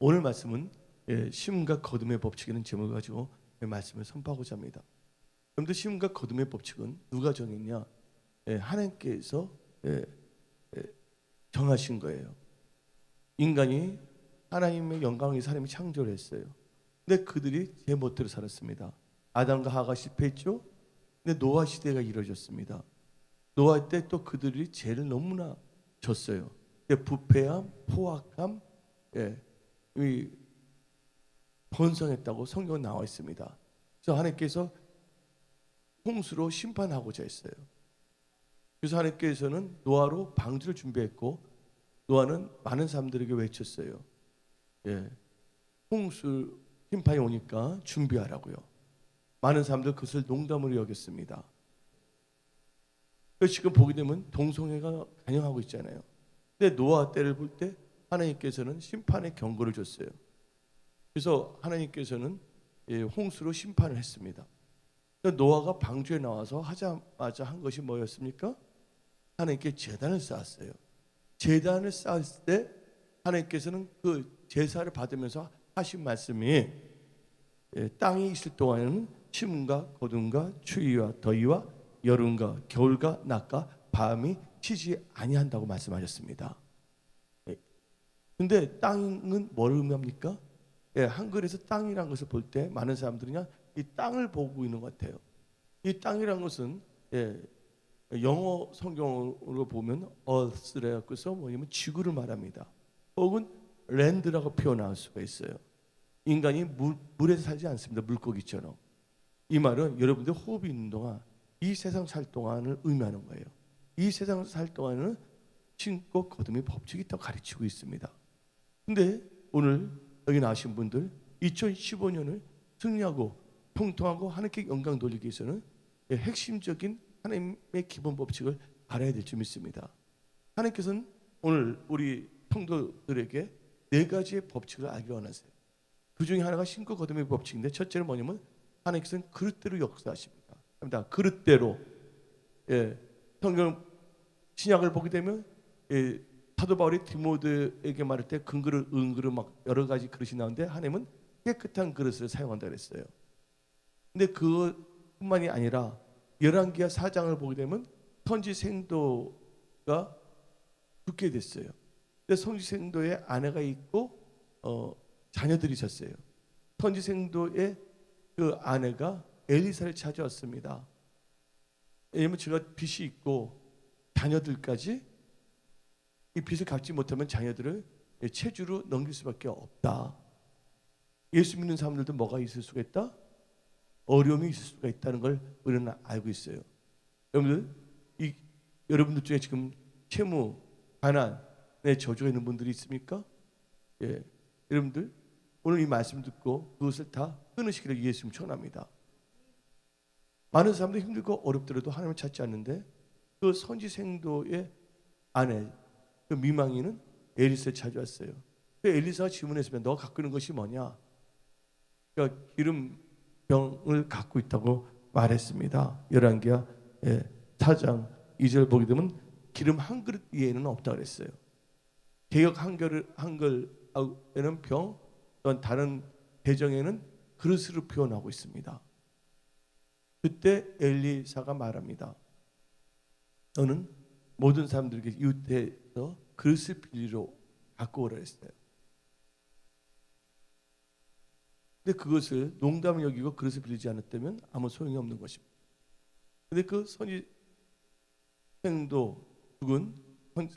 오늘 말씀은 심과 거둠의 법칙이라는 제목을 가지고 말씀을 선포하고자 합니다. 여러분들, 심과 거둠의 법칙은 누가 정했냐? 하나님께서 정하신 거예요. 인간이 하나님의 영광의 사람이 창조를 했어요. 근데 그들이 제 멋대로 살았습니다. 아담과 하와가 실패했죠. 근데 노아 시대가 이루어졌습니다. 노아 때 또 그들이 죄를 너무나 졌어요. 부패함, 포악함, 번성했다고 성경에 나와 있습니다. 그래서 하나님께서 홍수로 심판하고자 했어요. 그래서 하나님께서는 노아로 방주를 준비했고, 노아는 많은 사람들에게 외쳤어요. 홍수 심판이 오니까 준비하라고요. 많은 사람들 그것을 농담으로 여겼습니다. 그래서 지금 보게 되면 동성애가 간영하고 있잖아요. 근데 노아 때를 볼 때 하나님께서는 심판의 경고를 줬어요. 그래서 하나님께서는 홍수로 심판을 했습니다. 노아가 방주에 나와서 하자마자 한 것이 뭐였습니까? 하나님께 제단을 쌓았어요. 제단을 쌓았을 때 하나님께서는 그 제사를 받으면서 하신 말씀이 땅에 있을 동안에는 심과 거둠과 추위와 더위와 여름과 겨울과 낮과 밤이 쉬지 아니한다고 말씀하셨습니다. 근데 땅은 뭘 의미합니까? 한글에서 땅이라는 것을 볼 때 많은 사람들이 그냥 이 땅을 보고 있는 것 같아요. 이 땅이라는 것은 영어 성경으로 보면 earth라고 해서 뭐냐면 지구를 말합니다. 혹은 land라고 표현할 수가 있어요. 인간이 물에서 살지 않습니다. 물고기처럼. 이 말은 여러분들 호흡이 있는 동안, 이 세상 살 동안을 의미하는 거예요. 이 세상 살 동안은 심고 거둠의 법칙이 있다고 가르치고 있습니다. 근데 오늘 여기 나오신 분들 2015년을 승리하고 통통하고 하나님께 영광 돌리기 위해서는 핵심적인 하나님의 기본 법칙을 알아야 될 줄 믿습니다. 하나님께서는 오늘 우리 성도들에게 4가지의 법칙을 알기 원하세요. 그 중에 하나가 심고 거둠의 법칙인데, 첫째는 뭐냐면 하나님께서는 그릇대로 역사하십니다. 그릇대로. 성경 신약을 보게 되면 사도 바울이 디모데에게 말할 때 금그릇, 은그릇 막 여러 가지 그릇이 나오는데 하나님은 깨끗한 그릇을 사용한다 그랬어요. 근데 그뿐만이 아니라 열왕기하 4장을 보게 되면 선지생도가 죽게 됐어요. 근데 선지생도의 아내가 있고 자녀들이 있었어요. 선지생도의 그 아내가 엘리사를 찾아왔습니다. 왜냐면 제가 빚이 있고 자녀들까지 이 빚을 갚지 못하면 자녀들을 체주로 넘길 수밖에 없다. 예수 믿는 사람들도 뭐가 있을 수가 있다? 어려움이 있을 수가 있다는 걸 우리는 알고 있어요. 여러분들 중에 지금 채무, 가난에 저주가 있는 분들이 있습니까? 여러분들 오늘 이 말씀 듣고 그것을 다 끊으시기를 예수님 축원합니다. 많은 사람들이 힘들고 어렵더라도 하나님을 찾지 않는데, 그 선지생도의 아내 그 미망이는 엘리사를 찾아왔어요. 그 엘리사가 질문했으면 너 갖고 있는 것이 뭐냐? 그러니까 기름병을 갖고 있다고 말했습니다. 열왕기하 4장 2절 보게 되면 기름 한 그릇 이외에는 없다 그랬어요. 개역 한글에는 병, 또한 다른 대정에는 그릇으로 표현하고 있습니다. 그때 엘리사가 말합니다. 너는 모든 사람들에게 이웃에서 그릇을 빌리러 갖고 오라 했어요. 근데 그것을 농담을 여기고 그릇을 빌리지 않았다면 아무 소용이 없는 것입니다. 근데 그 선지생도 죽은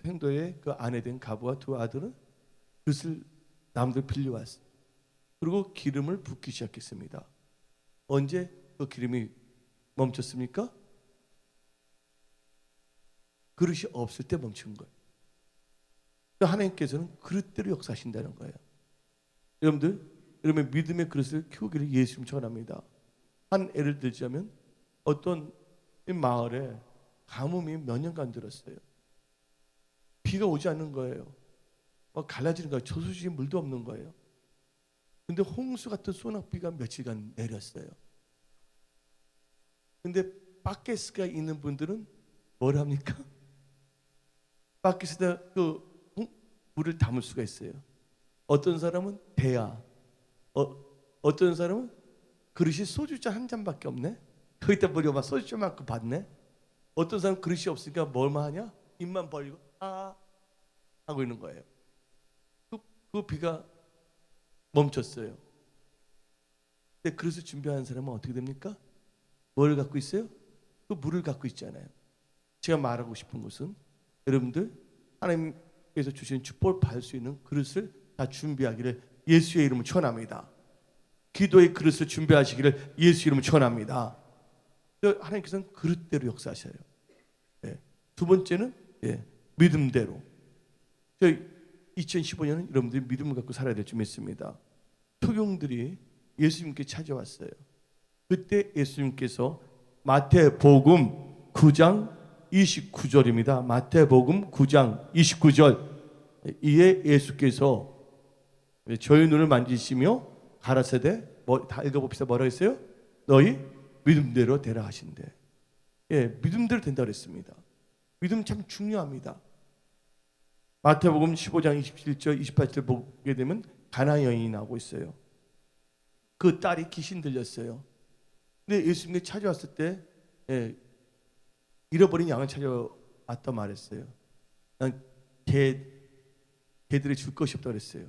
생도의 그 아내 된 가부와 2 아들은 그릇을 남들 빌려왔어요. 그리고 기름을 붓기 시작했습니다. 언제 그 기름이 멈췄습니까? 그릇이 없을 때 멈춘 거예요. 하나님께서는 그릇대로 역사하신다는 거예요. 여러분의 믿음의 그릇을 키우기를 예수님 축원합니다. 한 예를 들자면 어떤 마을에 가뭄이 몇 년간 들었어요. 비가 오지 않는 거예요. 갈라지는 거예요. 저수지에 물도 없는 거예요. 근데 홍수 같은 소낙비가 며칠간 내렸어요. 근데 바켓스가 있는 분들은 뭘 합니까? 바켓에다 그 물을 담을 수가 있어요. 어떤 사람은 대야, 어떤 사람은 그릇이 소주잔 한 잔밖에 없네. 거기다 버려봐 소주잔만큼 받네. 어떤 사람은 그릇이 없으니까 뭘만 하냐? 입만 벌리고 하고 있는 거예요. 그 비가 멈췄어요. 근데 그릇을 준비하는 사람은 어떻게 됩니까? 뭘 갖고 있어요? 그 물을 갖고 있잖아요. 제가 말하고 싶은 것은 여러분들 하나님께서 주신 축복을 받을 수 있는 그릇을 다 준비하기를 예수의 이름으로 축원합니다. 기도의 그릇을 준비하시기를 예수 이름으로 축원합니다. 하나님께서는 그릇대로 역사하셔요. 두 번째는 믿음대로. 저희 2015년은 여러분들이 믿음을 갖고 살아야 될 줄 믿습니다. 토종들이 예수님께 찾아왔어요. 그때 예수님께서 마태복음 9장 29절입니다. 마태복음 9장 29절. 이에 예수께서 저희 눈을 만지시며 가라사대 다 읽어봅시다. 뭐라고 했어요? 너희 믿음대로 되라 하신대. 믿음대로 된다 그랬습니다. 믿음 참 중요합니다. 마태복음 15장 27절 28절 보게 되면 가나 여인이 나오고 있어요. 그 딸이 귀신 들렸어요. 근데 예수님께 찾아왔을 때 잃어버린 양을 찾아왔다 말했어요. 난 개들이 줄 것이 없다 그랬어요.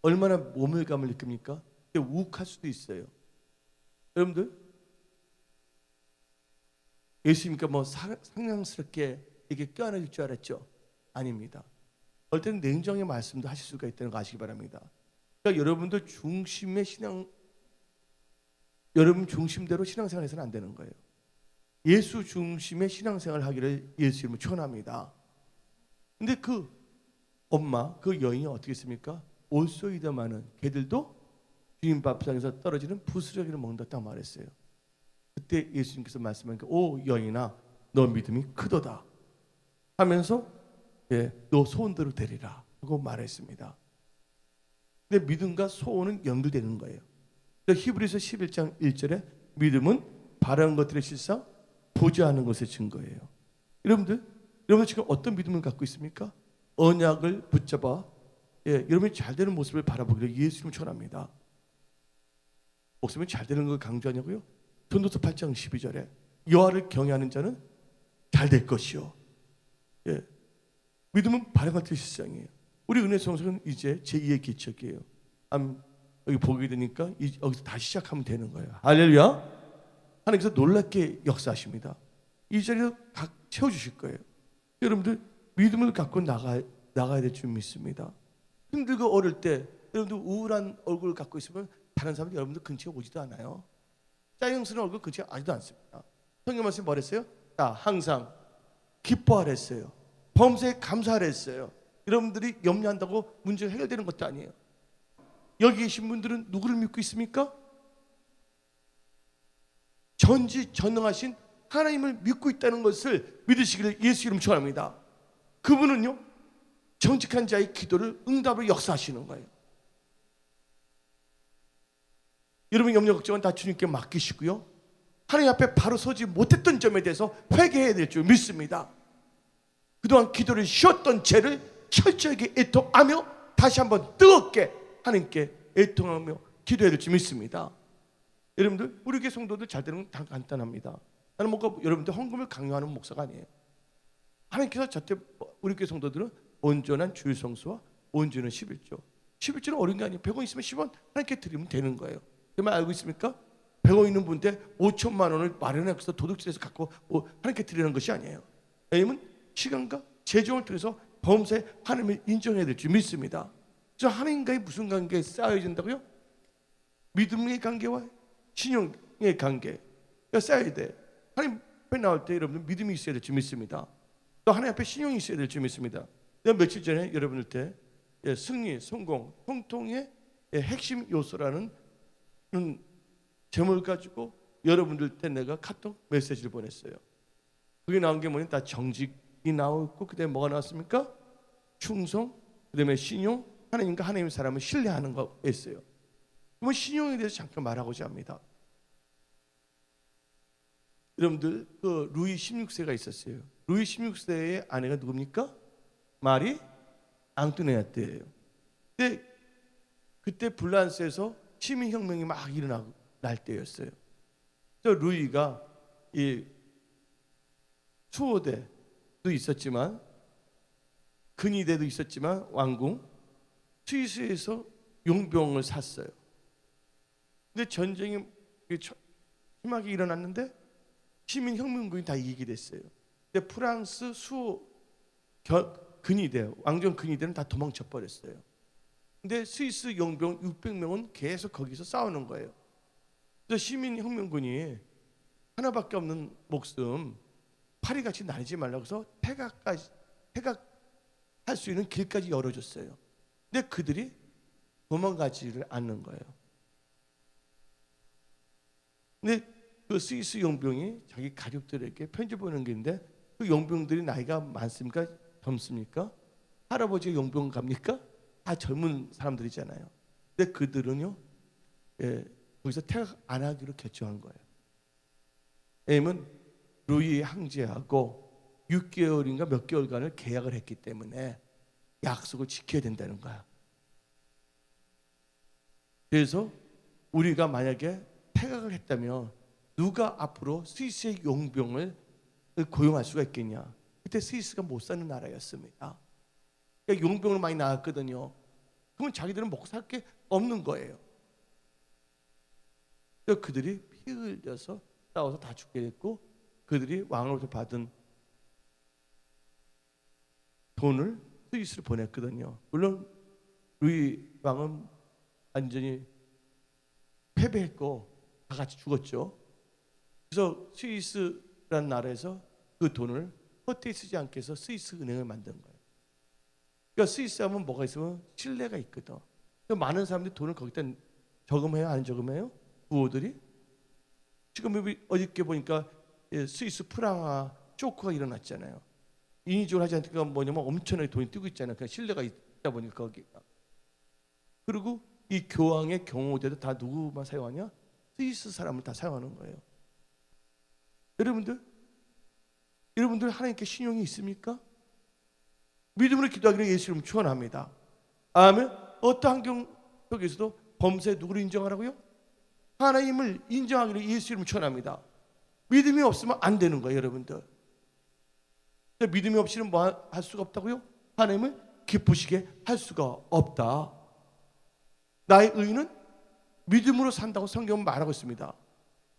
얼마나 모멸감을 느낍니까? 욱할 수도 있어요. 여러분들 예수님께 뭐 상냥스럽게 이게 껴안을 줄 알았죠? 아닙니다. 어떨 때는 냉정의 말씀도 하실 수가 있다는 거 아시기 바랍니다. 그러니까 여러분들 중심의 여러분 중심대로 신앙생활해서는 안 되는 거예요. 예수 중심의 신앙생활을 하기를 예수 이름으로 축원합니다. 근데 그 엄마, 그 여인이 어떻게 했습니까? 올소이다 많은 개들도 주님 밥상에서 떨어지는 부스러기를 먹는다 딱 말했어요. 그때 예수님께서 말씀하니까 오 여인아 너 믿음이 크도다 하면서 너 소원대로 되리라 하고 말했습니다. 근데 믿음과 소원은 연결되는 거예요. 히브리서 11장 1절에 믿음은 바라는 것들의 실상 보지 않은 것의 증거예요. 여러분 지금 어떤 믿음을 갖고 있습니까? 언약을 붙잡아 여러분이 잘 되는 모습을 바라보기를 예수님을 축원합니다. 목숨이 잘 되는 걸 강조하냐고요? 전도서 8장 12절에 여호와를 경외하는 자는 잘 될 것이요. 믿음은 바라는 것들의 실상이에요. 우리 은혜 성석은 이제 제2의 기척이에요. 여기 보게 되니까 여기서 다시 시작하면 되는 거예요. 할렐루야. 하나님께서 놀랍게 역사하십니다. 이 자리에 각 채워주실 거예요. 여러분들 믿음을 갖고 나가야 될 줄 믿습니다. 힘들고 어릴 때 여러분들 우울한 얼굴을 갖고 있으면 다른 사람들이 여러분들 근처에 오지도 않아요. 짜증스러운 얼굴 근처에 아지도 않습니다. 성경 말씀이 뭐랬어요? 항상 기뻐하랬어요. 범사에 감사하랬어요. 여러분들이 염려한다고 문제가 해결되는 것도 아니에요. 여기 계신 분들은 누구를 믿고 있습니까? 전지전능하신 하나님을 믿고 있다는 것을 믿으시기를 예수 이름 축원합니다. 그분은요 정직한 자의 기도를 응답으로 역사하시는 거예요. 여러분 염려 걱정은 다 주님께 맡기시고요, 하나님 앞에 바로 서지 못했던 점에 대해서 회개해야 될 줄 믿습니다. 그동안 기도를 쉬었던 죄를 철저하게 애통하며 다시 한번 뜨겁게 하나님께 애통하며 기도해야 될 줄 믿습니다. 여러분들 우리 교회 성도들 잘 되는 건 간단합니다. 나는 뭔가 여러분들 헌금을 강요하는 목사가 아니에요. 하나님께서 저때 우리 교회 성도들은 온전한 주일 성수와 온전한 11조. 11조는 어려운 게 아니에요. 100원 있으면 10원 하나님께 드리면 되는 거예요. 그 말 알고 있습니까? 100원 있는 분한테 5천만 원을 마련해서 도둑질해서 갖고 하나님께 드리는 것이 아니에요. 왜냐하면 시간과 재정을 통해서 범사에 하나님을 인정해야 될 줄 믿습니다. 그래서 하나님과의 무슨 관계에 쌓여진다고요? 믿음의 관계와 신용의 관계가 쌓여야 돼. 하나님 앞에 나올 때 여러분들 믿음이 있어야 될 줄 믿습니다. 또 하나님 앞에 신용이 있어야 될 줄 믿습니다. 내가 며칠 전에 여러분들 때 승리, 성공, 형통의 핵심 요소라는 제목을 가지고 여러분들 때 내가 카톡 메시지를 보냈어요. 그게 나온 게 뭐냐? 다 정직이 나오고 그다음에 뭐가 나왔습니까? 충성, 그다음에 신용, 하나님과 하나님의 사람을 신뢰하는 거였어요. 그러면 신용에 대해서 잠깐 말하고자 합니다. 여러분들 그 루이 16세가 있었어요. 루이 16세의 아내가 누굽니까? 마리 앙뚜네아트예요. 근데 그때 불란스에서 시민혁명이 막 일어날 때였어요. 그래서 루이가 이 수호대도 있었지만 근위대도 있었지만 왕궁 스위스에서 용병을 샀어요. 근데 전쟁이 심하게 일어났는데 시민혁명군이 다 이기게 됐어요. 근데 프랑스 수호 근위대, 왕정 근위대는 다 도망쳐 버렸어요. 근데 스위스 용병 600명은 계속 거기서 싸우는 거예요. 그래서 시민혁명군이 하나밖에 없는 목숨 파리같이 나뉘지 말라고 해서 퇴각할 수 있는 길까지 열어줬어요. 근데 그들이 도망가지를 않는 거예요. 근데 그 스위스 용병이 자기 가족들에게 편지 보내는 게 있는데 그 용병들이 나이가 많습니까? 젊습니까? 할아버지가 용병 갑니까? 다 젊은 사람들이잖아요. 근데 그들은요, 거기서 퇴각 안 하기로 결정한 거예요. 왜냐면 루이 황제하고 6개월인가 몇 개월간을 계약을 했기 때문에 약속을 지켜야 된다는 거야. 그래서 우리가 만약에 퇴각을 했다면 누가 앞으로 스위스의 용병을 고용할 수가 있겠냐? 그때 스위스가 못 사는 나라였습니다. 그러니까 용병을 많이 나왔거든요. 그러면 자기들은 먹고 살 게 없는 거예요. 그래서 그들이 피 흘려서 싸워서 다 죽게 됐고 그들이 왕으로부터 받은 돈을 스위스로 보냈거든요. 물론 루이 왕은 완전히 패배했고 다 같이 죽었죠. 그래서 스위스라는 나라에서 그 돈을 헛되이 쓰지 않게 해서 스위스 은행을 만든 거예요. 그러니까 스위스 하면 뭐가 있으면 신뢰가 있거든. 그러니까 많은 사람들이 돈을 거기다 저금해요? 안 저금해요? 부호들이? 지금 어저께 보니까 스위스 프랑하 쇼크가 일어났잖아요. 인위적으로 하지 않으니까 뭐냐면 엄청나게 돈이 뛰고 있잖아요. 그냥 신뢰가 있다 보니까 거기가. 그리고 이 교황의 경호대도 다 누구만 사용하냐? 스위스 사람을 다 사용하는 거예요. 여러분들 하나님께 신용이 있습니까? 믿음으로 기도하기를 예수 이름 축원합니다. 아멘. 어떤 환경 속에서도 범사에 누구를 인정하라고요? 하나님을 인정하기를 예수 이름 축원합니다. 믿음이 없으면 안 되는 거예요, 여러분들. 믿음이 없이는 뭐 할 수가 없다고요? 하나님을 기쁘시게 할 수가 없다. 나의 의는 믿음으로 산다고 성경은 말하고 있습니다.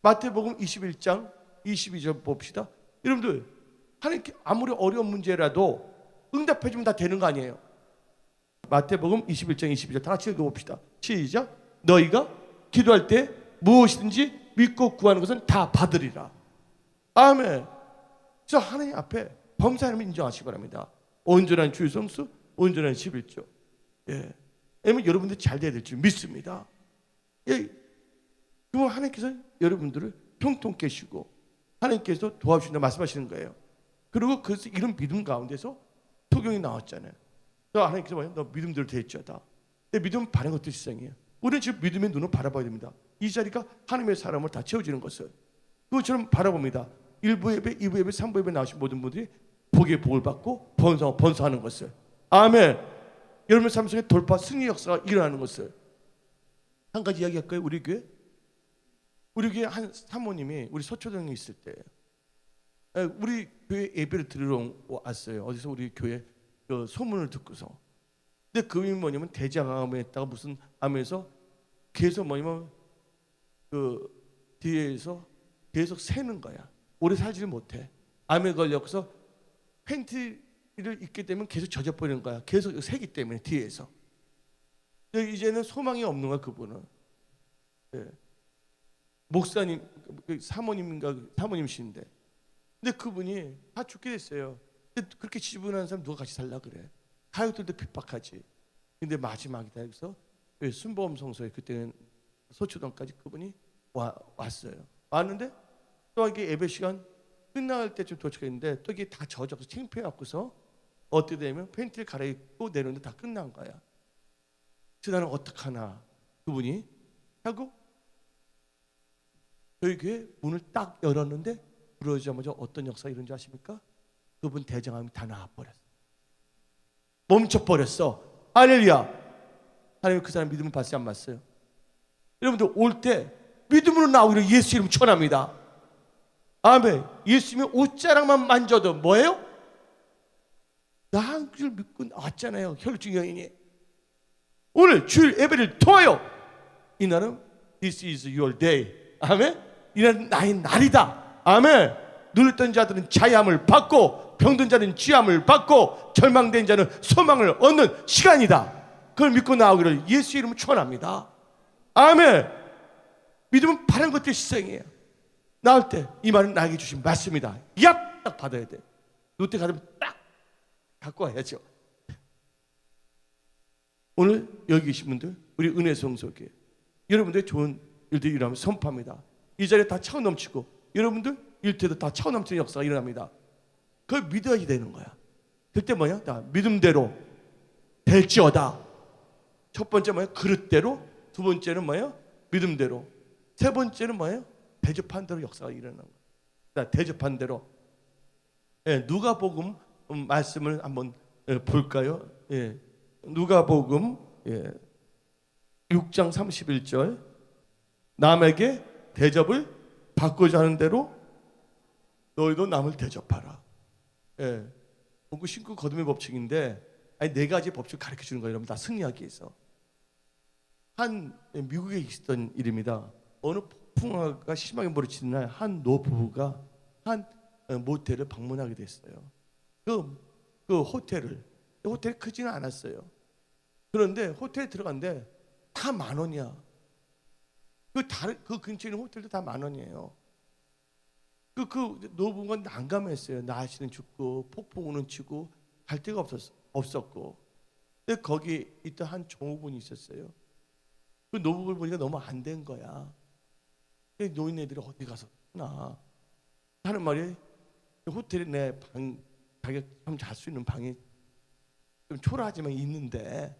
마태복음 21장 22절 봅시다. 여러분들 하나님께 아무리 어려운 문제라도 응답해 주면 다 되는 거 아니에요? 마태복음 21장 22절 다 같이 읽어봅시다. 시작. 너희가 기도할 때 무엇이든지 믿고 구하는 것은 다 받으리라. 아멘. 그래서 하나님 앞에 범사님을 인정하시기 바랍니다. 온전한 주의 성수, 온전한 11조. 예. 왜냐면 여러분들이 잘 돼야 될 줄 믿습니다. 예. 그럼 하나님께서 여러분들을 통통 깨시고 하나님께서 도와주신다 말씀하시는 거예요. 그리고 그래서 이런 믿음 가운데서 토경이 나왔잖아요. 그래서 하나님께서 뭐예요? 너 믿음대로 될지어다. 내 믿음은 바른 것도 세상이에요. 우리는 지금 믿음의 눈을 바라봐야 됩니다. 이 자리가 하나님의 사람을 다 채워주는 것을 그것처럼 바라봅니다. 1부 예배, 2부 예배, 3부 예배 나오신 모든 분들이 복의 복을 받고 번성하는 것을. 아멘. 여러분 삶 속에 돌파 승리 역사가 일어나는 것을. 한 가지 이야기할까요? 우리 교회 한 사모님이 우리 서초동에 있을 때 우리 교회 예배를 들으러 왔어요. 어디서 우리 교회 그 소문을 듣고서. 근데 그분이 뭐냐면 대장암에 있다가 무슨 암에서 계속 뭐냐면 그 뒤에서 계속 새는 거야. 오래 살지를 못해. 암에 걸려서 팬티를 입게 되면 계속 젖어버리는 거야. 계속 새기 때문에 뒤에서. 이제는 소망이 없는 거야 그분은. 예. 목사님, 사모님인가 사모님이신데, 근데 그분이 다 죽게 됐어요. 근데 그렇게 지분하는 사람 누가 같이 살라 그래? 가족들도 핍박하지. 근데 마지막이다 해서 순보험 성소에 그때는 소초동까지 그분이 왔어요. 왔는데 또 이게 예배 시간 끝날 때쯤 도착했는데 또 이게 다 젖어서 창피해갖고서 어떻게 되면 팬티를 갈아입고 내려오는데 다 끝난 거야. 그래서 나는 어떡하나 그분이 하고 저희 교회 문을 딱 열었는데 들어오자마자 어떤 역사가 이런지 아십니까? 그분 대장암이 다 나와버렸어. 멈춰버렸어. 할렐루야. 하나님 그 사람 믿음을 받지 안 받았어요? 여러분들 올 때 믿음으로 나오기를 예수 이름 축원합니다. 아멘. 예수님의 옷자락만 만져도 뭐예요? 나 한 줄 믿고 나왔잖아요. 혈중 여인이. 오늘 주일 예배를 통하여 이날은 This is your day. 아멘. 이날은 나의 날이다. 아멘. 눌렸던 자들은 자유함을 받고 병든 자는 지함을 받고 절망된 자는 소망을 얻는 시간이다. 그걸 믿고 나오기를 예수 이름으로 축원합니다. 아멘. 믿음은 바른 것들의 시생이에요. 나올 때 이 말은 나에게 주신 말씀이다. 얍! 딱 받아야 돼. 롯데 가면 딱 갖고 와야죠. 오늘 여기 계신 분들, 우리 은혜 성소교회 여러분들 좋은 일들이 일어나면 선포합니다. 이 자리에 다 차고 넘치고 여러분들 일터에도 다 차고 넘치는 역사가 일어납니다. 그걸 믿어야 되는 거야. 그때 뭐냐? 다 믿음대로 될지어다. 첫 번째 뭐예요? 그릇대로. 두 번째는 뭐예요? 믿음대로. 세 번째는 뭐예요? 대접한 대로 역사가 일어나는 거예요. 대접한 대로. 예, 누가복음 말씀을 한번 볼까요? 예, 누가복음 6장 31절. 남에게 대접을 받고자 하는 대로 너희도 남을 대접하라. 예, 공구 신구 거듭의 법칙인데, 아니 네 가지 법칙을 가르쳐 주는 거예요. 여러분 다 승리하기 위해서. 한 미국에 있었던 일입니다. 어느 폭풍우가 심하게 몰아치는 날 한 노부부가 한 모텔을 방문하게 됐어요. 그 호텔이 크지는 않았어요. 그런데 호텔에 들어갔는데 다 10,000원이야. 그 근처에 있는 호텔도 다 10,000원이에요. 그 노부부가 난감했어요. 날씨는 춥고 폭풍우는 치고 갈 데가 없었고. 근데 거기 있던 한 종업원이 있었어요. 그 노부부를 보니까 너무 안 된 거야. 노인네들이 어디 가서 나 하는 말이, 호텔에 내 방, 자기가 잘 수 있는 방이 좀 초라하지만 있는데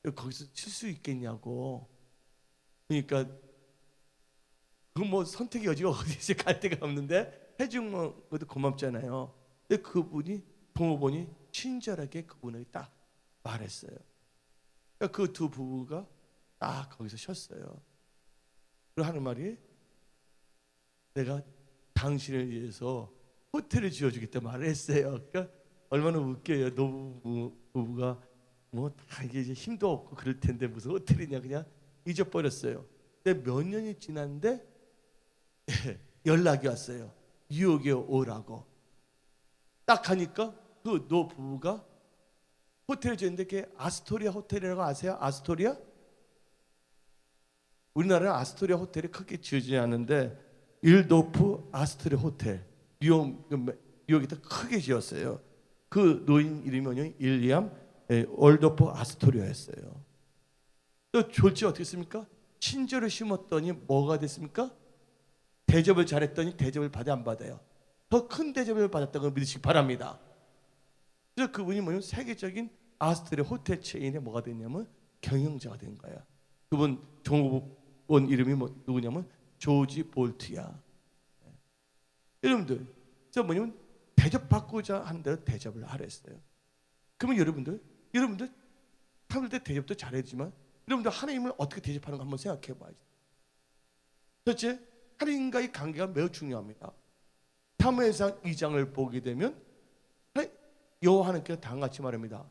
거기서 칠 수 있겠냐고. 그러니까 그 뭐 선택의 여지가 어디지, 갈 데가 없는데 해준 것도 고맙잖아요. 근데 그분이, 종업원이 친절하게 그분에게 딱 말했어요. 그러니까 그 두 부부가 딱 거기서 쉬었어요. 그리고 하는 말이, 내가 당신을 위해서 호텔을 지어주겠다 말을 했어요. 그러니까 얼마나 웃겨요. 노부부가 뭐 다 이게 이제 힘도 없고 그럴 텐데 무슨 호텔이냐, 그냥 잊어버렸어요. 근데 몇 년이 지났는데 연락이 왔어요. 뉴욕에 오라고. 딱 하니까 그 노부부가 호텔을 지었는데 그게 아스토리아 호텔이라고 아세요? 아스토리아? 우리나라는 아스토리아 호텔이 크게 지어지지 않는데 일도프 아스토리아 호텔, 뉴욕에다 크게 지었어요. 그 노인 이름이 뭐냐면 일리암 월도프 아스토리아였어요. 또 졸지 어떻게 했습니까? 친절을 심었더니 뭐가 됐습니까? 대접을 잘했더니 대접을 받아 안 받아요? 더 큰 대접을 받았다고 믿으시기 바랍니다. 그래서 그분이 뭐냐면 세계적인 아스토리아 호텔 체인의 뭐가 됐냐면 경영자가 된 거예요. 그분 종업원 이름이 누구냐면 조지 볼트야. 여러분들, 저 뭐냐면 대접받고자 한 대로 대접을 하랬어요. 그러면 여러분들 사람들 때 대접도 잘했지만 여러분들 하나님을 어떻게 대접하는 거 한번 생각해 봐야죠. 첫째, 하나님과의 관계가 매우 중요합니다. 사무엘상 2장을 보게 되면 여호와 하나님께서 다음같이 말합니다.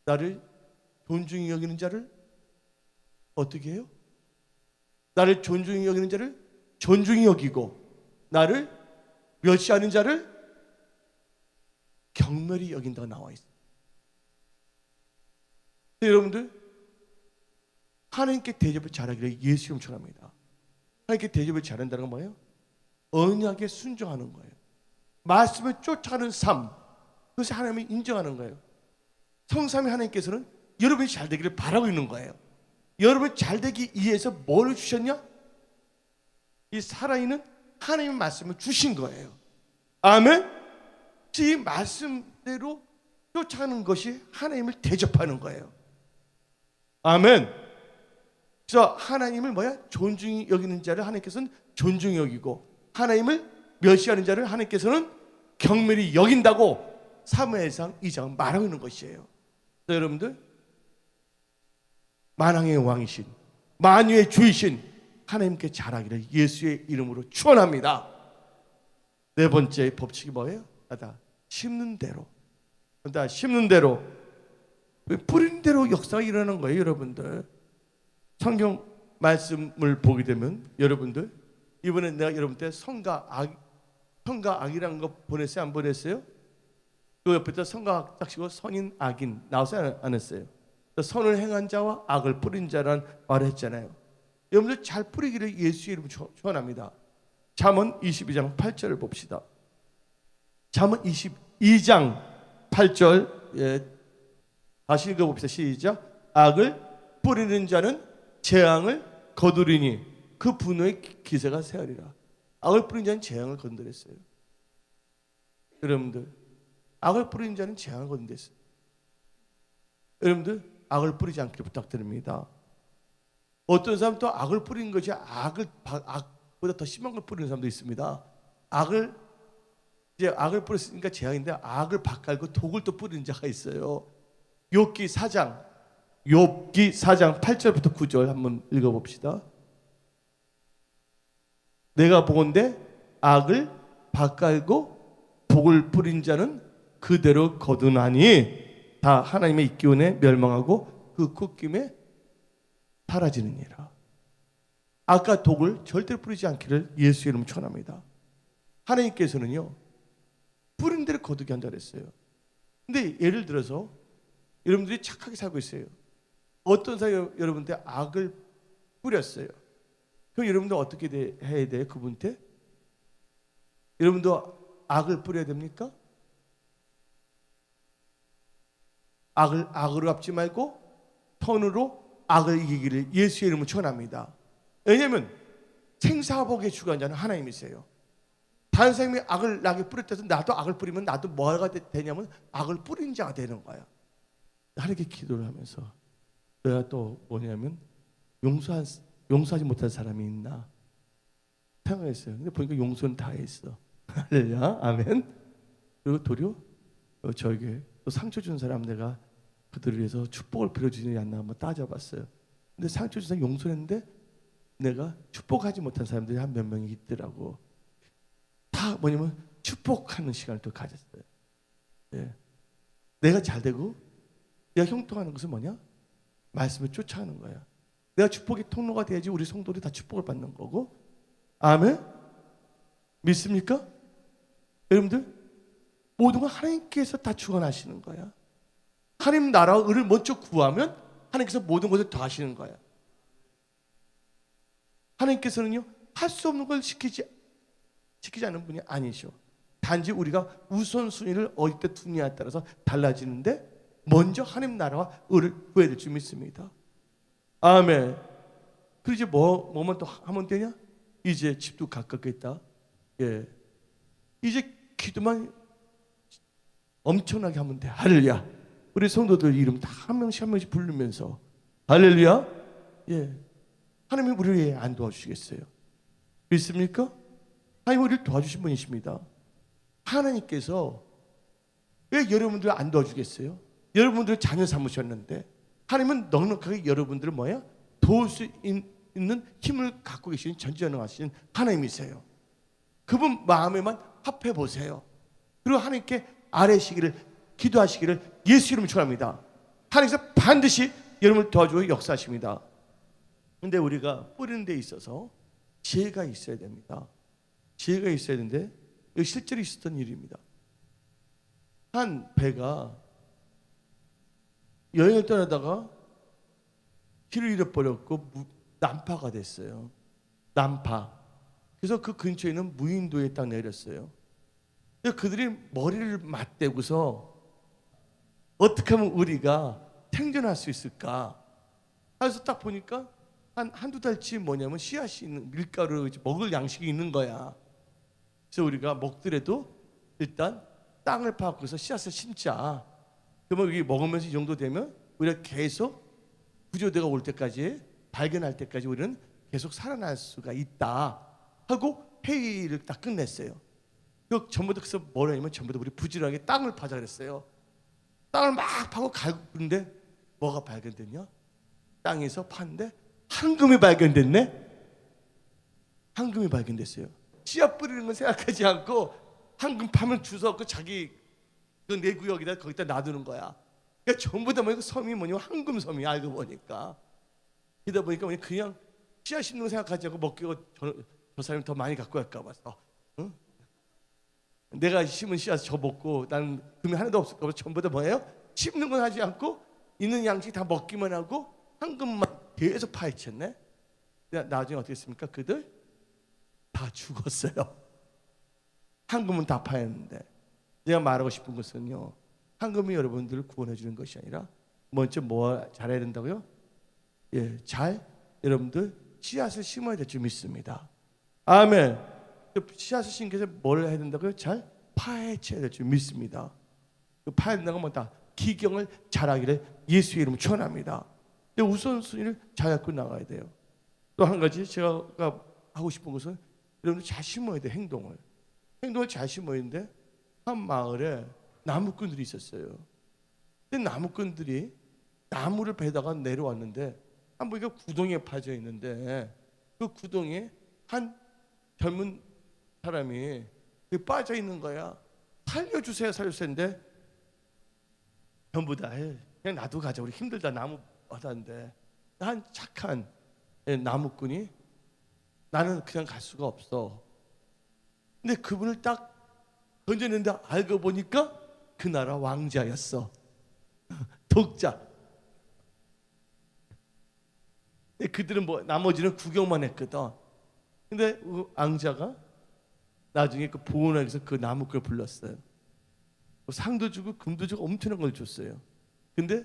나를 존중히 여기는 자를 어떻게 해요? 나를 존중히 여기는 자를 존중히 여기고 나를 멸시하는 자를 경멸히 여긴다고 나와 있어요. 여러분들, 하나님께 대접을 잘하기를 예수 이름으로 축원합니다. 하나님께 대접을 잘한다는 건 뭐예요? 언약에 순종하는 거예요. 말씀을 쫓아가는 삶, 그것이 하나님이 인정하는 거예요. 성삼위 하나님께서는 여러분이 잘 되기를 바라고 있는 거예요. 여러분 잘 되기 위해서 뭘 주셨냐? 이 살아있는 하나님의 말씀을 주신 거예요. 아멘. 이 말씀대로 쫓아가는 것이 하나님을 대접하는 거예요. 아멘. 그래서 하나님을 존중히 여기는 자를 하나님께서는 존중히 여기고 하나님을 멸시하는 자를 하나님께서는 경멸히 여긴다고 사무엘상 2장은 말하고 있는 것이에요. 여러분들, 만왕의 왕이신 만유의 주이신 하나님께 잘하기를 예수의 이름으로 축원합니다. 네 번째 법칙이 뭐예요? 다 심는 대로, 다 심는 대로, 뿌린 대로 역사가 일어나는 거예요. 여러분들 성경 말씀을 보게 되면 여러분들 이번에 내가 여러분한테 선과 악이라는 거 보냈어요? 안 보냈어요? 그 옆에다 선과 악 딱 치고 선인 악인 나와서 안 했어요? 선을 행한 자와 악을 뿌린 자라는 말을 했잖아요. 여러분들 잘 뿌리기를 예수의 이름으로 축원합니다. 잠언 22장 8절을 봅시다. 잠언 22장 8절 다시 읽어봅시다. 시작. 악을 뿌리는 자는 재앙을 거두리니 그 분노의 기세가 세하리라. 악을 뿌린 자는 재앙을 거둔댔어요. 여러분들 악을 뿌리는 자는 재앙을 거둔댔어요. 여러분들 악을 뿌리지 않기를 부탁드립니다. 어떤 사람은 또 악을 뿌리는 것이 악보다 더 심한 걸 뿌리는 사람도 있습니다. 악을 뿌렸으니까 재앙인데 악을 바깔고 독을 또 뿌리는 자가 있어요. 욥기 4장 8절부터 9절 한번 읽어봅시다. 내가 보건대 악을 바깔고 독을 뿌린 자는 그대로 거두나니 다 하나님의 기운에 멸망하고 그 꺾임에 사라지느니라. 악과 독을 절대로 뿌리지 않기를 예수의 이름으로 축원합니다. 하나님께서는요 뿌린 대로 거두게 한다 그랬어요. 근데 예를 들어서 여러분들이 착하게 살고 있어요. 어떤 사람 여러분한테 악을 뿌렸어요. 그럼 여러분들 어떻게 해야 돼요? 그분한테? 여러분도 악을 뿌려야 됩니까? 악으로 갚지 말고 선으로 악을 이기기를 예수의 이름으로 축원합니다. 왜냐하면 생사복의 주관자는 하나님이세요. 다른 사람이 악을 나에게 뿌렸다서 나도 악을 뿌리면 나도 뭐가 되냐면 악을 뿌린 자가 되는 거야. 하나님께 기도를 하면서 내가 또 뭐냐면 용서하지 못한 사람이 있나 생각했어요. 근데 보니까 용서는 다 했어. 할렐루야, 아멘. 그리고 도리어 저에게 또 상처 준 사람 내가 그들을 위해서 축복을 빌어주지 않나 한번 따져봤어요. 근데 상처 준 사람 용서했는데 내가 축복하지 못한 사람들이 한 몇 명이 있더라고. 다 뭐냐면 축복하는 시간을 또 가졌어요. 예. 내가 잘 되고 내가 형통하는 것은 뭐냐? 말씀을 쫓아가는 거야. 내가 축복의 통로가 돼야지 우리 성도들이 다 축복을 받는 거고. 아멘? 믿습니까? 여러분들 모든 건 하나님께서 다 주관하시는 거야. 하나님 나라와 의를 먼저 구하면 하나님께서 모든 것을 더 하시는 거야. 하나님께서는요 할 수 없는 걸 시키지 않는 분이 아니셔. 단지 우리가 우선순위를 어디 때 두느냐에 따라서 달라지는데 먼저 하나님 나라와 의를 구해야 될 줄 믿습니다. 아멘. 그리고 이제 뭐만 또 하면 되냐? 이제 집도 가깝겠다. 예. 이제 기도만 엄청나게 하면 돼. 할렐루야. 우리 성도들 이름 다 한 명씩 한 명씩 부르면서 할렐루야. 예. 하나님이 우리를 왜 안 도와주시겠어요? 믿습니까? 하나님 우리를 도와주신 분이십니다. 하나님께서 왜 여러분들을 안 도와주겠어요? 여러분들을 자녀 삼으셨는데 하나님은 넉넉하게 여러분들을 뭐야? 도울 수 있는 힘을 갖고 계신 전지전능하신 하나님이세요. 그분 마음에만 합해 보세요. 그리고 하나님께 아뢰시기를 기도하시기를 예수 이름으로 축원합니다. 하나님께서 반드시 여러분을 도와주고 역사하십니다. 근데 우리가 뿌리는 데 있어서 지혜가 있어야 됩니다. 지혜가 있어야 되는데 이거 실제로 있었던 일입니다. 한 배가 여행을 떠나다가 길을 잃어버렸고 난파가 됐어요. 난파. 그래서 그 근처에 있는 무인도에 딱 내렸어요. 그들이 머리를 맞대고서 어떻게 하면 우리가 생존할 수 있을까? 그래서 딱 보니까 한두 달치 뭐냐면 씨앗이 있는 밀가루 먹을 양식이 있는 거야. 그래서 우리가 먹더라도 일단 땅을 파고서 씨앗을 심자. 그러면 여기 먹으면서 이 정도 되면 우리가 계속 구조대가 올 때까지 발견할 때까지 우리는 계속 살아날 수가 있다 하고 회의를 딱 끝냈어요. 그 전부 다 그래서 뭐라 하냐면 전부 다 우리 부지런하게 땅을 파자 그랬어요. 땅을 막 파고 갈고 그런데 뭐가 발견됐냐? 땅에서 팠는데 황금이 발견됐네. 황금이 발견됐어요. 씨앗 뿌리는 건 생각하지 않고 황금 파면 주워갖고 자기 그 내 구역에다 거기다 놔두는 거야. 그러니까 전부 다 뭐냐, 섬이 뭐냐, 황금섬이 알고 보니까. 그러다 보니까 그냥 씨앗 심는 거 생각하지 않고 먹기가 저 사람이 더 많이 갖고 갈까 봐서, 응? 내가 심은 씨앗 저 먹고 나는 금이 하나도 없을까 봐 전부 다 뭐예요? 심는 건 하지 않고 있는 양식 다 먹기만 하고 황금만 계속 파헤쳤네. 나중에 어떻게 했습니까? 그들 다 죽었어요. 황금은 다 파였는데. 내가 말하고 싶은 것은요, 황금이 여러분들을 구원해 주는 것이 아니라 먼저 뭐 잘해야 된다고요? 잘 여러분들 씨앗을 심어야 될 줄 믿습니다. 아멘. 씨앗을 심기 위해서 뭘 해야 된다고요? 잘 파헤쳐야 될 줄 믿습니다. 그 파헤친다는 건 뭐다? 기경을 잘하기를 예수의 이름으로 축원합니다. 근데 우선순위를 잘 갖고 나가야 돼요. 또 한 가지 제가 하고 싶은 것은 여러분들 잘 심어야 돼. 행동을 잘 심어야 되는데, 한 마을에 나무꾼들이 있었어요. 근데 나무꾼들이 나무를 베다가 내려왔는데, 한 보니까 구덩이에 빠져 있는데, 그 구덩이에 한 젊은 사람이 빠져 있는 거야. 살려주세요, 살려주세요인데 전부 다 그냥 나도 가자, 우리 힘들다, 나무 받았는데. 한 착한 나무꾼이 나는 그냥 갈 수가 없어. 근데 그분을 딱 던졌는데 알고 보니까 그 나라 왕자였어. 독자. 근데 그들은 나머지는 구경만 했거든. 근데 왕자가 나중에 그 보호원에서 그 나무꾼을 불렀어요. 상도 주고 금도 주고 엄청난 걸 줬어요. 근데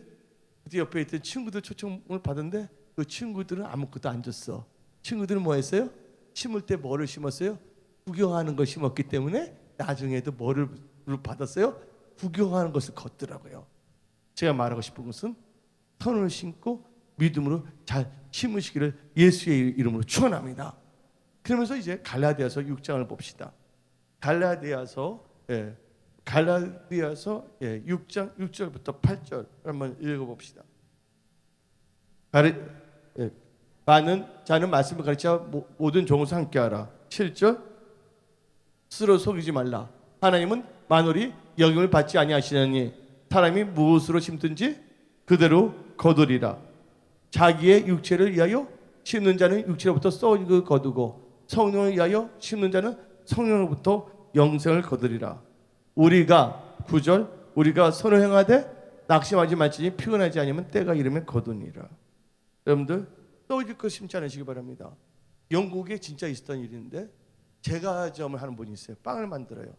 그때 옆에 있던 친구들 초청을 받았는데 그 친구들은 아무것도 안 줬어. 친구들은 뭐 했어요? 심을 때 뭐를 심었어요? 구경하는 걸 심었기 때문에 나중에도 뭐를 받았어요? 구경하는 것을 걷더라고요. 제가 말하고 싶은 것은 선을 심고 믿음으로 잘 심으시기를 예수의 이름으로 축원합니다. 그러면서 이제 갈라디아서 6장을 봅시다. 갈라디아서 6장 6절부터 8절 한번 읽어봅시다. 많은 자는 말씀을 가르쳐 모든 종으로 함께하라. 7절 스스로 속이지 말라. 하나님은 만월이 영임을 받지 아니하시느니 사람이 무엇으로 심든지 그대로 거두리라. 자기의 육체를 위하여 심는 자는 육체로부터 썩을 거두고 성령을 위하여 심는 자는 성령으로부터 영생을 거두리라. 우리가 9절 우리가 선을 행하되 낙심하지 말지니 피곤하지 않으면 때가 이르면 거두니라. 여러분들 썩을 것 심지 않으시기 바랍니다. 영국에 진짜 있었던 일인데 제과점을 하는 분이 있어요. 빵을 만들어요.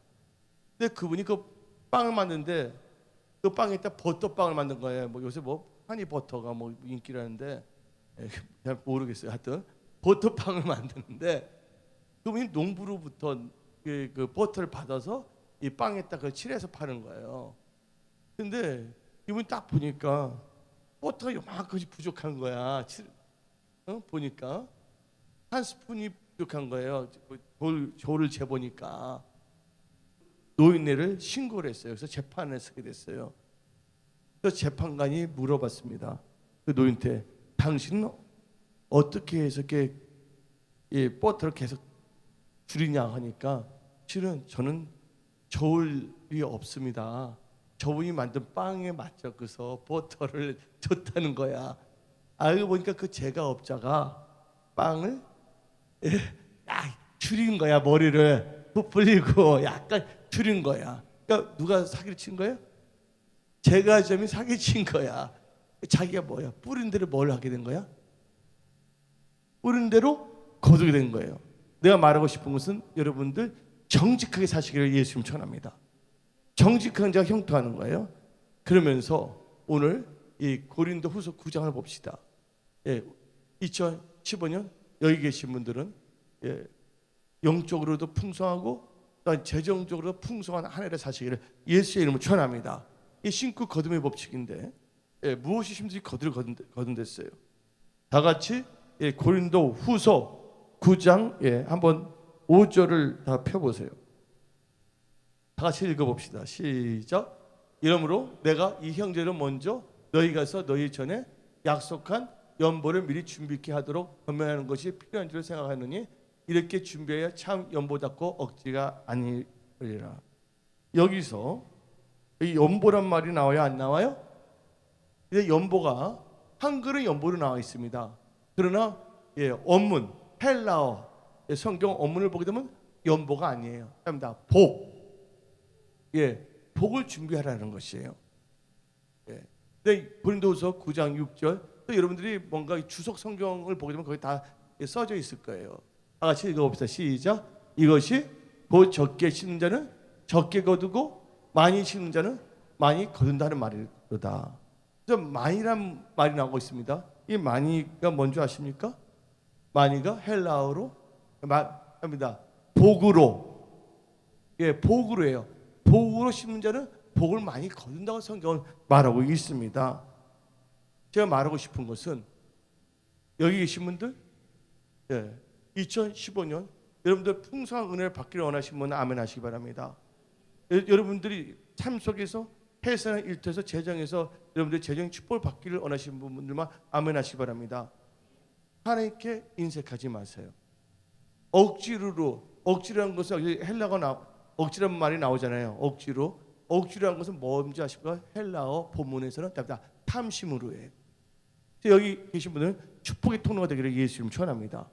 근데 그분이 그 빵을 만드는데 그 빵에다 버터빵을 만든 거예요. 요새 허니버터가 인기라는데 잘 모르겠어요. 하여튼 버터빵을 만드는데 그분이 농부로부터 그 버터를 받아서 이 빵에다 그걸 칠해서 파는 거예요. 근데 이분이 딱 보니까 버터가 요만큼이 부족한 거야. 보니까 한 스푼이 부족한 거예요. 조를 재보니까 노인네를 신고를 했어요. 그래서 재판에 서게 됐어요. 그래서 재판관이 물어봤습니다. 그 노인한테 당신은 어떻게 해서 이렇게 버터를 계속 줄이냐 하니까 실은 저는 저울이 없습니다. 저분이 만든 빵에 맞춰서 버터를 줬다는 거야. 알고 보니까 그 제과업자가 빵을 줄인 거야. 머리를 부풀리고 약간 줄인 거야. 그러니까 누가 사기를 친 거예요? 제과점이 사기 친 거야. 자기가 뭐야? 뿌린 대로 뭘 하게 된 거야? 뿌린 대로 거두게 된 거예요. 내가 말하고 싶은 것은 여러분들 정직하게 사시기를 예수님 축원합니다. 정직한 자가 형통하는 거예요. 그러면서 오늘 이 고린도후서 9장을 봅시다. 2015년 여기 계신 분들은 영적으로도 풍성하고 또한 재정적으로도 풍성한 한 해를 사시기를 예수의 이름으로 축원합니다. 이 심고 거둠의 법칙인데 무엇이 심든지 거둔댔어요. 다 같이 고린도후서 9장 한번 5절을 다 펴보세요. 다 같이 읽어봅시다. 시작. 이러므로 내가 이 형제를 먼저 너희 가서 너희 전에 약속한 연보를 미리 준비케 하도록 변명하는 것이 필요한 줄 생각하느니 이렇게 준비해야 참 연보답고 억지가 아니리라. 여기서 이 연보란 말이 나와요, 안 나와요? 근데 연보가 한글은 연보로 나와 있습니다. 그러나 원문 헬라어 성경 원문을 보게 되면 연보가 아니에요. 합니다. 복을 준비하라는 것이에요. 근데 고린도후서 9장 6절 또 여러분들이 뭔가 주석 성경을 보게 되면 거기 다 써져 있을 거예요. 다 같이 읽어봅시다. 시작. 이것이 곧 적게 심는 자는 적게 거두고 많이 심는 자는 많이 거둔다는 말이로다. 그래서 많이란 말이 나오고 있습니다. 이 많이가 뭔지 아십니까? 많이가 헬라어로 합니다. 복으로. 복으로예요. 복으로 심는 자는 복을 많이 거둔다고 성경은 말하고 있습니다. 제가 말하고 싶은 것은 여기 계신 분들 2015년 여러분들 풍성한 은혜를 받기를 원하시는 분은 아멘 하시기 바랍니다. 여러분들이 삶 속에서 회사나 일터에서 재정에서 여러분들 재정 축복을 받기를 원하시는 분들만 아멘 하시기 바랍니다. 하나님께 인색하지 마세요. 억지라는 것은 헬라가 억지라는 말이 나오잖아요. 억지라는 것은 뭔지 아십니까? 헬라어 본문에서는 탐심으로 해요. 여기 계신 분들은 축복의 통로가 되기를 예수 이름 축원합니다.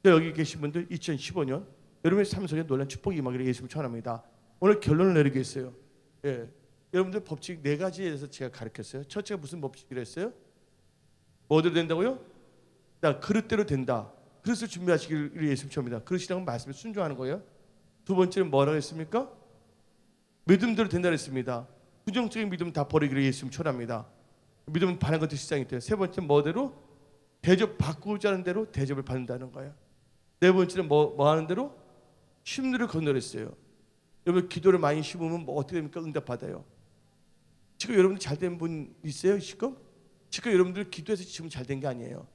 여기 계신 분들 2015년 여러분의 삶 속에 놀란 축복이 임하기를 예수 이름 축원합니다. 오늘 결론을 내리겠어요. 여러분들 법칙 4가지에 대해서 제가 가르쳤어요. 첫째가 무슨 법칙이라 했어요? 뭐대로 된다고요? 그릇대로 된다. 그릇을 준비하시기를 예수 이름 축원합니다. 그릇이라는 말씀에 순종하는 거예요. 두 번째는 뭐라고 했습니까? 믿음대로 된다 했습니다. 부정적인 믿음 다 버리기를 예수 이름 축원합니다. 믿음은 바라는 것도 시장이 돼요. 세 번째는 뭐대로? 대접 받고자 하는 대로 대접을 받는다는 거예요. 네 번째는 뭐 하는 대로? 심리를 건너렸어요. 여러분 기도를 많이 심으면 뭐 어떻게 됩니까? 응답 받아요. 지금 여러분들 잘된 분 있어요? 지금 여러분들 기도해서 지금 잘된 게 아니에요.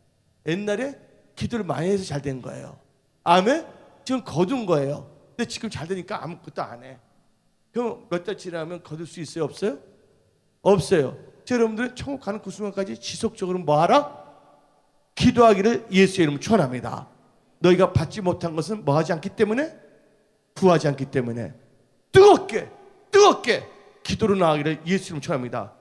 옛날에 기도를 많이 해서 잘된 거예요. 아멘? 지금 거둔 거예요. 근데 지금 잘되니까 아무것도 안 해. 그럼 몇 달 지나면 거둘 수 있어요? 없어요? 없어요. 여러분들은 천국 가는 그 순간까지 지속적으로 뭐하라? 기도하기를 예수의 이름으로 축원합니다. 너희가 받지 못한 것은 뭐하지 않기 때문에? 구하지 않기 때문에 뜨겁게 기도로 나아가기를 예수 이름으로 축원합니다.